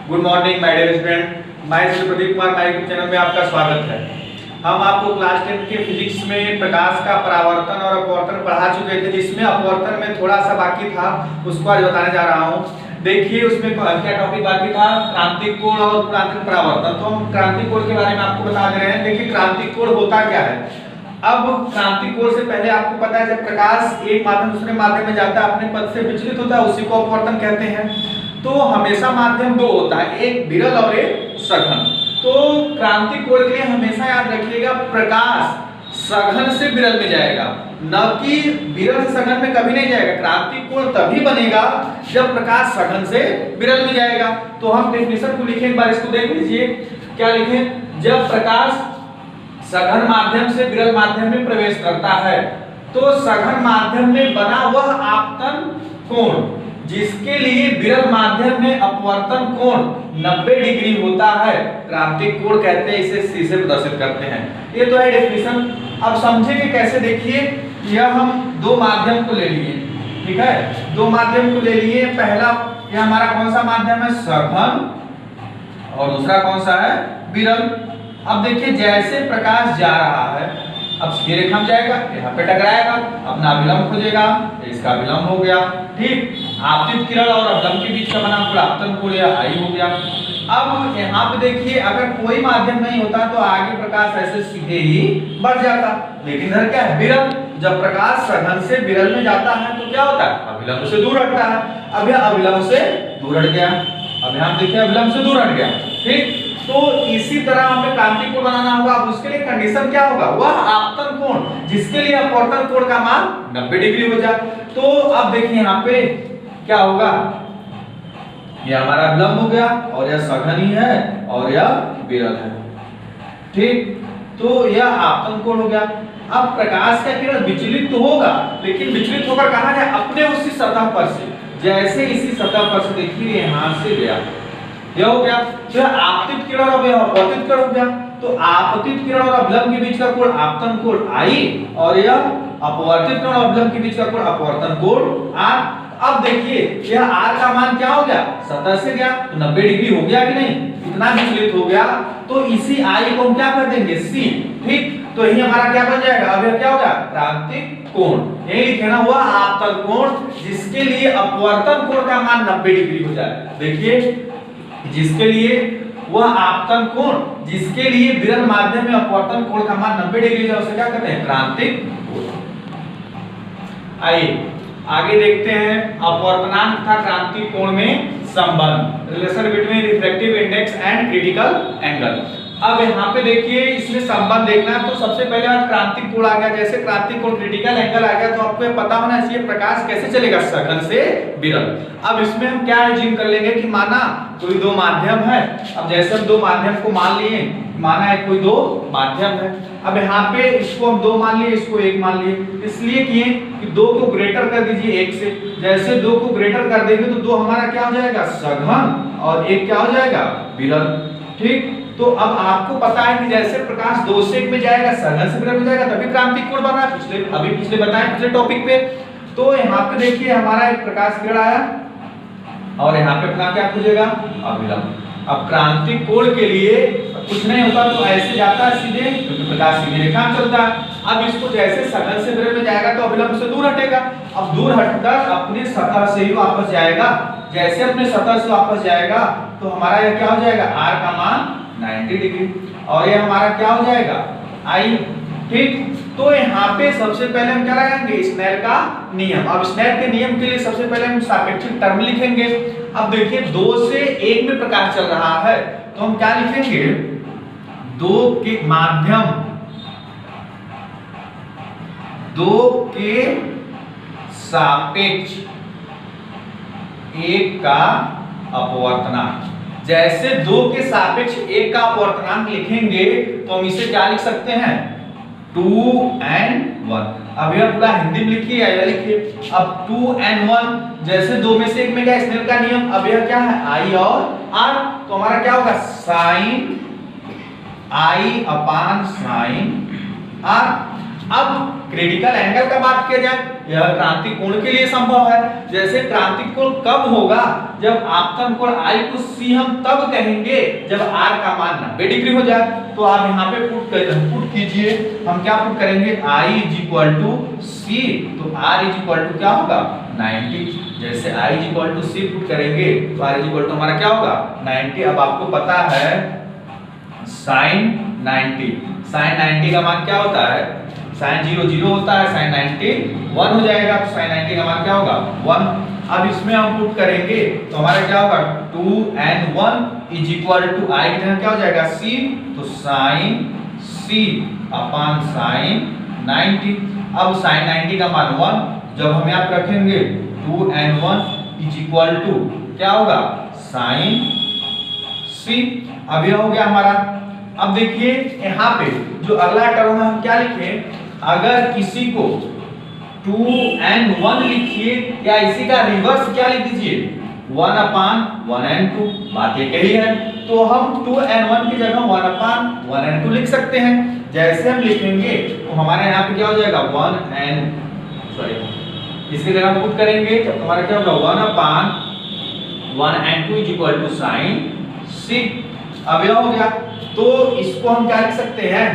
Good morning my dear student, मैं Shri Pradeep Kumar, my YouTube channel में आपका स्वागत है। हम आपको क्लास 10 के फिजिक्स में प्रकाश का परावर्तन और अपवर्तन पढ़ा चुके थे, जिसमें अपवर्तन में थोड़ा सा बाकी था, उसको आज बताने जा रहा हूँ। देखिए उसमें क्या टॉपिक बाकी था, क्रांतिक कोण और क्रांतिक परावर्तन। तो हम क्रांतिक कोण के बारे में आपको बता दे रहे हैं। देखिए क्रांतिक कोण होता क्या है। अब क्रांतिक कोण से पहले आपको पता है, जब प्रकाश एक माध्यम दूसरे माध्यम में जाता है, अपने पथ से विचलित होता है, उसी को अपवर्तन कहते हैं। तो हमेशा माध्यम दो होता है, एक विरल और एक सघन। तो क्रांतिक कोण के लिए हमेशा याद रखिएगा, प्रकाश सघन से विरल में जाएगा, न कि विरल से सघन में कभी नहीं जाएगा। क्रांतिक कोण तभी बनेगा जब प्रकाश सघन से विरल में जाएगा। तो हम डेफिनेशन को लिखें, एक बार इसको देख लीजिए। क्या लिखें? जब प्रकाश सघन माध्यम से विरल माध्यम में प्रवेश करता है तो सघन माध्यम में बना वह आपतन कोण जिसके लिए विरल माध्यम में अपवर्तन कोण 90 डिग्री होता है, क्रांतिक कोण कहते हैं। इसे सी से प्रदर्शित करते हैं। ये तो है डेफिनेशन। अब समझेंगे कैसे। देखिए यह हम दो माध्यम को ले लिए, ठीक है, दो माध्यम को ले लिए। पहला यह हमारा कौन सा माध्यम है? सघन। और दूसरा कौन सा है? विरल। अब देखिए जैसे प्रकाश जा रहा है, अब सीधी रेखा में जाएगा, यहाँ पे टकराएगा, अपना विलंब खोजेगा, इसका विलंब हो गया, ठीक। आपतित किरण और अवलंब के बीच का बना पूरा आपतन कोण या आई हो गया। अब यहाँ पे देखिए, अगर कोई माध्यम नहीं होता तो आगे प्रकाश ऐसे सीधे ही बढ़ जाता, लेकिन इधर क्या है? विरल। जब प्रकाश सघन से विरल में जाता है तो क्या होता है? अविलंब से दूर हटता है। अब यह अविलंब से दूर हट गया। अब यहाँ देखिए अविलंब से दूर हट गया, ठीक। तो इसी तरह हमें क्रांतिक कोण बनाना होगा। अब उसके लिए कंडीशन क्या होगा? वह आपतन कोण जिसके लिए अपवर्तन कोण का मान 90 डिग्री हो जाए। तो अब देखिए यहाँ पे क्या होगा, यह हमारा विलंब हो गया और यह सघन ही है और यह विरल है, ठीक। तो यह आपतन कोण हो गया। अब प्रकाश का किरण विचलित तो होगा, लेकिन विचलित होकर कहां जाए? अपने उसी सतह पर से। जैसे इसी सतह पर से देखिए यहां से गया, यह हो गया। तो आपतित किरण और अपवर्तित किरण हो गया। तो आपतित किरण और अवलंब के बीच का कोण आपतन कोण आई और यह अपवर्तित किरण और अवलंब के बीच का कोण अपवर्तन कोण आर। अब देखिए यह आर का मान क्या हो गया? सतह से गया तो 90 डिग्री हो गया कि नहीं? इतना विचलित हो गया। तो इसी आई को हम क्या कर देंगे? सी, ठीक। तो यही हमारा क्या बन जाएगा? अब यह क्या होगा? क्रांतिक कोण। यही लिखे ना, वह आपतन कोण जिसके लिए अपवर्तन कोण का मान 90 डिग्री हो जाए। देखिए जिसके लिए वह आपतन कोण जिसके लिए विरल माध्यम में अपवर्तन कोण का मान 90 डिग्री है, उसे क्या कहते हैं? क्रांतिक कोण। आइए आगे देखते हैं अपवर्तनांक तथा क्रांतिक कोण में संबंध, relation between refractive index and critical angle. अब यहाँ पे देखिए इसमें संबंध देखना है। तो सबसे पहले बात क्रांतिक कोण आ गया। जैसे क्रांतिक कोण क्रिटिकल एंगल आ गया तो आपको पता होना चाहिए प्रकाश कैसे चलेगा? सघन से विरल। अब इसमें हम क्या एज्यूम कर लेंगे कि माना कोई दो माध्यम है। अब जैसे हम दो माध्यम को मान लिए, माना है कोई दो माध्यम है। अब यहाँ पे इसको हम दो मान लिए, इसको एक मान लिए। इसलिए किए कि दो को ग्रेटर कर दीजिए एक से। जैसे दो को ग्रेटर कर देंगे तो दो हमारा क्या हो जाएगा? सघन, और एक क्या हो जाएगा? विरल, ठीक। तो अब आपको पता है कि जैसे प्रकाश दो से एक में जाएगा, सघन से विरल में जाएगा, तभी क्रांतिक कोण बना। पिछले बताए पिछले टॉपिक पे। तो यहाँ पे देखिए हमारा एक प्रकाश किरण आया और यहाँ पे अपना क्या खोजेगा? अविलंब। अब क्रांतिक कोण के लिए कुछ नहीं होता तो ऐसे जाता है सीधे, क्योंकि प्रकाश सीधी रेखा में चलता है। अब इसको जैसे सघन से विरल में जाएगा तो अविलंब से दूर हटेगा। अब दूर हटकर अपने सतह से ही वापस जाएगा। जैसे अपने सतह से वापस जाएगा तो हमारा यह क्या हो जाएगा? आर का मान 90 डिग्री और ये हमारा क्या हो जाएगा? आई, ठीक। तो यहाँ पे सबसे पहले हम क्या लगाएंगे? स्नेल का नियम। अब स्नेल के नियम के लिए सबसे पहले हम सापेक्षिक टर्म लिखेंगे। अब देखिए दो से एक में प्रकाश चल रहा है तो हम क्या लिखेंगे? दो के माध्यम, दो के सापेक्ष एक का अपवर्तनांक। जैसे दो के सापेक्ष एक का अपवर्तनांक लिखेंगे तो हम इसे क्या लिख सकते हैं? 2n1। अब यह पूरा हिंदी में लिखिए या लिखिए। अब 2n1 जैसे दो में से एक में गया स्नेल का नियम। अब यह क्या है? i और r। तो हमारा क्या होगा? sin i upon sin r। अब क्रिटिकल एंगल का बात किया जाए, यह क्रांति कोण के लिए संभव है। जैसे क्रांति कोण कब होगा, जब आपतन कोण I को C हम तब कहेंगे जब R का मान 90 डिग्री हो जाए। तो आप यहाँ पे पुट कीजिए, हम क्या पुट करेंगे, I = C, तो R = क्या होगा 90। जैसे I = C पुट करेंगे तो R = हमारा क्या होगा 90। अब आपको पता है sin 90 का मान क्या होता है, sin 0 0 होता है, sin 90 1 हो जाएगा, तो sin 90 का मान क्या होगा 1। अब इसमें हम पुट करेंगे तो हमारा क्या होगा 2n1 I की जगह क्या हो जाएगा C, तो sin C अपान sin 90। अब sin 90 का मान 1, जब हम यहाँ पे रखेंगे 2n1 क्या होगा sin C। अब यह हो गया हमारा। अब देखिए यहाँ पे जो अगला टर्म है हम क्या लिखें, अगर किसी को 2n1 लिखिए या इसी का रिवर्स क्या लिख दीजिए 1/1n2, बात एक ही है। तो हम 2n1 की जगह 1/1n2 लिख सकते हैं। जैसे हम लिखेंगे तो हमारे यहाँ पे क्या हो जाएगा इसकी जगह पुट करेंगे तो हमारा क्या होगा 1/1n2 = sin C। अब यह हो गया, तो इसको हम क्या लिख सकते हैं,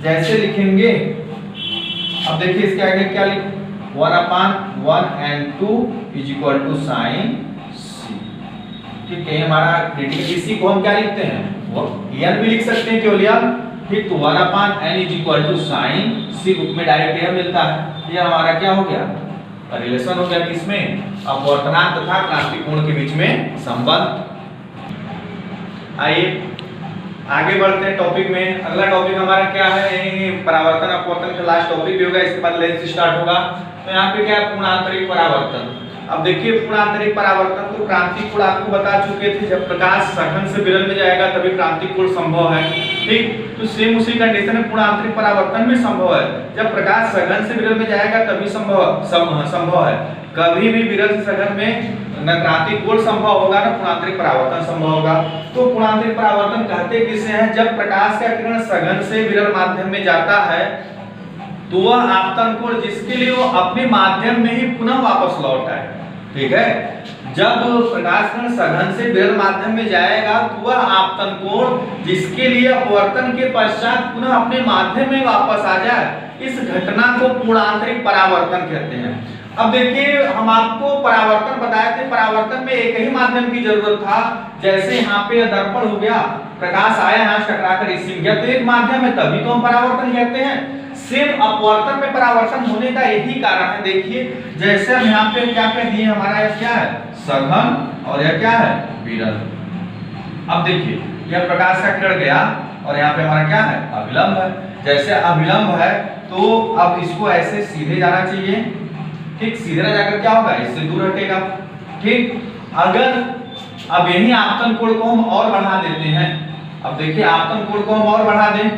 जैसे लिखेंगे, अब देखिए इसके आगे क्या लिख 1/1n2 = sin C। ठीक है, हमारा क्रिटिकल इसी को हम क्या लिखते हैं, वो n भी लिख सकते हैं केवल यह। ठीक, तो 1/n = sin C बुक में डायरेक्ट यह मिलता है। यह हमारा क्या हो गया, रिलेशन हो गया किसमें, अपवर्तनांक तथा क्रांति कोण के बीच में संबंध। आइए आगे बढ़ते हैं टॉपिक में। अगला टॉपिक हमारा क्या है, परावर्तन अपवर्तन का लास्ट टॉपिक भी होगा, इसके बाद लेंस स्टार्ट होगा। तो यहाँ पे क्या है, पूर्णांतरिक परावर्तन। अब देखिए पूर्णांतरिक परावर्तन तो क्रांति कोण आपको बता चुके थे, जब प्रकाश सघन से विरल में जाएगा तभी क्रांति कोण संभव है। ठीक, तो सेम उसी कंडीशन में पूर्णांतरिक परावर्तन भी संभव है, जब प्रकाश सघन से विरल में जाएगा तभी संभव है। कभी भी विरल से सघन में न क्रांति कोण संभव होगा न पूर्णांतरिक परावर्तन संभव होगा। तो पूर्णांतरिक परावर्तन कहते किसे हैं, जब प्रकाश का किरण सघन से विरल माध्यम में जाता है तो वह आपतन कोण जिसके लिए वो अपने माध्यम में ही पुनः वापस लौट आए। ठीक है, जब प्रकाश किरण सघन से विरल माध्यम में जाएगा तो वह आपतन कोण जिसके लिए अपवर्तन के पश्चात पुनः अपने माध्यम में वापस आ जाए, इस घटना को पूर्णांतरिक परावर्तन कहते हैं। अब देखिए हम आपको परावर्तन बताए थे, परावर्तन में एक ही माध्यम की जरूरत था। जैसे यहाँ पे दर्पण हो गया, प्रकाश आया यहाँ टकराकर इसी में गया, तो एक माध्यम है तभी तो हम परावर्तन कहते हैं। सिर्फ अपवर्तन में परावर्तन होने का यही कारण है। देखिए जैसे हम यहाँ पे क्या कह दिए, हमारा यह क्या है सघन और यह क्या है विरल। अब देखिए यह प्रकाश का किरण गया और यहाँ पे हमारा क्या है अभिलंब है। जैसे अभिलंब है तो अब इसको ऐसे सीधे जाना चाहिए। ठीक, सीधे ना जाकर क्या होगा, इससे दूर हटेगा। ठीक, अगर अब यही आपतन कोण को हम और बढ़ा देते हैं, अब देखिए आपतन कोण को हम और बढ़ा दें,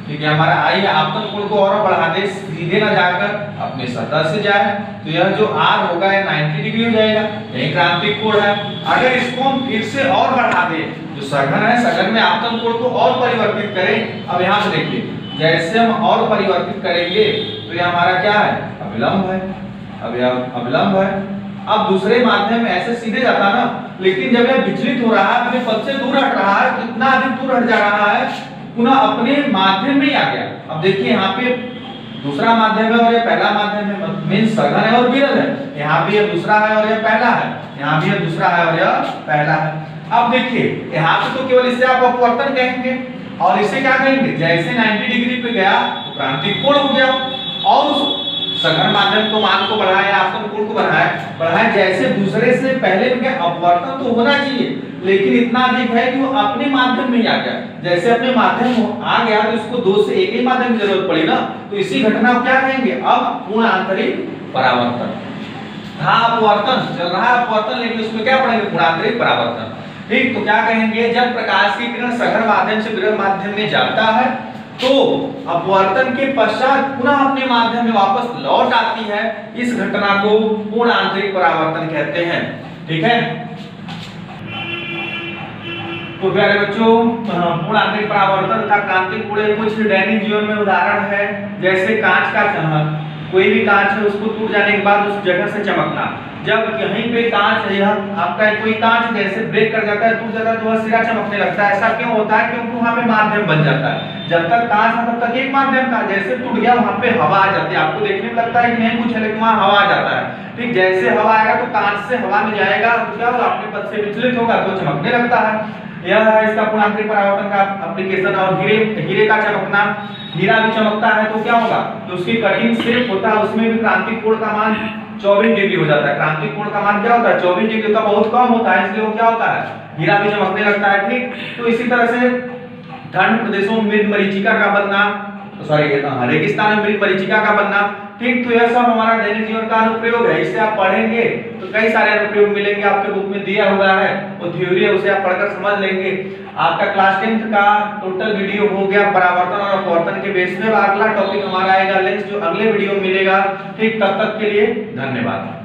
ठीक है, हमारा आई आपतन कोण को और बढ़ा दे, सीधे ना जाकर अपने सतह से जाए, तो यह जो R होगा यह 90 डिग्री हो जाएगा, यही क्रांतिक कोण है। अगर इसको हम फिर से और बढ़ा दें, जो सघन है सघन में आपतन कोण को और परिवर्तित करें। अब यहाँ पे देखिए जैसे हम और परिवर्तित करेंगे तो यह हमारा क्या है अभिलंब है। अब यह अभिलंब है, अब दूसरे माध्यम में ऐसे सीधे जाता ना, लेकिन जब यह विचलित हो रहा है, अपने पथ से दूर हट रहा है, कितना अधिक दूर हट जा रहा है, पुनः अपने माध्यम में ही आ गया। अब देखिए यहाँ पे दूसरा माध्यम है और यह पहला माध्यम है, मीन सघन है और विरल है। यहाँ भी यह दूसरा है और यह पहला है, यहाँ भी यह दूसरा है और यह पहला है। अब देखिए यहाँ पे तो केवल इसे आप अपवर्तन कहेंगे और इसे क्या कहेंगे, जैसे 90 डिग्री पे गया तो क्रांतिक कोण हो गया, और उस सघन माध्यम को मान को बढ़ाया, आपतन कोण को बढ़ाया, जैसे दूसरे से पहले में अपवर्तन तो होना चाहिए, लेकिन इतना अधिक है कि वो अपने माध्यम में ही आ गया। जैसे अपने माध्यम आ गया तो इसको दो से एक ही माध्यम की जरूरत पड़ी ना, तो इसी घटना को क्या कहेंगे, अब पूर्णांतरिक परावर्तन। हाँ अपवर्तन चल रहा है अपवर्तन, लेकिन उसमें क्या पढ़ेंगे पूर्णांतरिक परावर्तन। ठीक, तो क्या कहेंगे, जब प्रकाश की किरण सघन माध्यम से विरल माध्यम में जाता है तो अपवर्तन के पश्चात पुनः अपने माध्यम में वापस लौट आती है, इस घटना को पूर्णांतरिक परावर्तन कहते हैं। ठीक है, तो प्यारे बच्चों, पूर्ण आंतरिक परावर्तन तथा क्रांतिक पूर्ण कुछ दैनिक जीवन में उदाहरण है, जैसे कांच का कोई भी कांच है उसको टूट जाने के बाद उस जगह से चमकना। जब कहीं पे कांच है, यह आपका कोई कांच जैसे ब्रेक कर जाता है, टूट जाता है, तो वह सिरा चमकने लगता है। ऐसा क्यों होता है? क्योंकि वहां पे माध्यम बन जाता है। जब तक कांच था तब तक एक माध्यम था, जैसे टूट गया वहां पे हवा आ जाती है। आपको देखने में लगता है कि नहीं कुछ है, लेकिन वहां हवा आ जाता है। ठीक जैसे हवा आएगा तो कांच से हवा में जाएगा तो क्या होगा? अपने पथ से विचलित होगा तो चमकने लगता है। यह है इसका पूर्ण आंतरिक परावर्तन का एप्लीकेशन। और हीरे का चमकना, हीरा भी चमकता है तो क्या होगा? तो उसकी कटिंग शेप होता है, उसमें भी क्रांतिक कोण का मान 24 डिग्री हो जाता है। क्रांतिक कोण का मान क्या होता है? 24 डिग्री का बहुत कम होता है, इसलिए वो क्या होता है? हीरा भी चमकने लगता है। ठीक, तो इसी तरह से ठंड प्रदेशों में मृग मरीचिका का बनना, रेगिस्तान में मृग मरीचिका का बनना। ठीक, तो यह सब हमारा दैनिक जीवन का अनुप्रयोग है। इसे आप पढ़ेंगे तो कई सारे अनुप्रयोग मिलेंगे, आपके बुक में दिया हुआ है, वो थ्योरी है, उसे आप पढ़कर समझ लेंगे। आपका क्लास 10th का टोटल वीडियो हो गया परावर्तन और अपवर्तन के बेस पे। अगला टॉपिक हमारा आएगा लेंस, जो अगले वीडियो में मिलेगा। ठीक, तब तक के लिए धन्यवाद।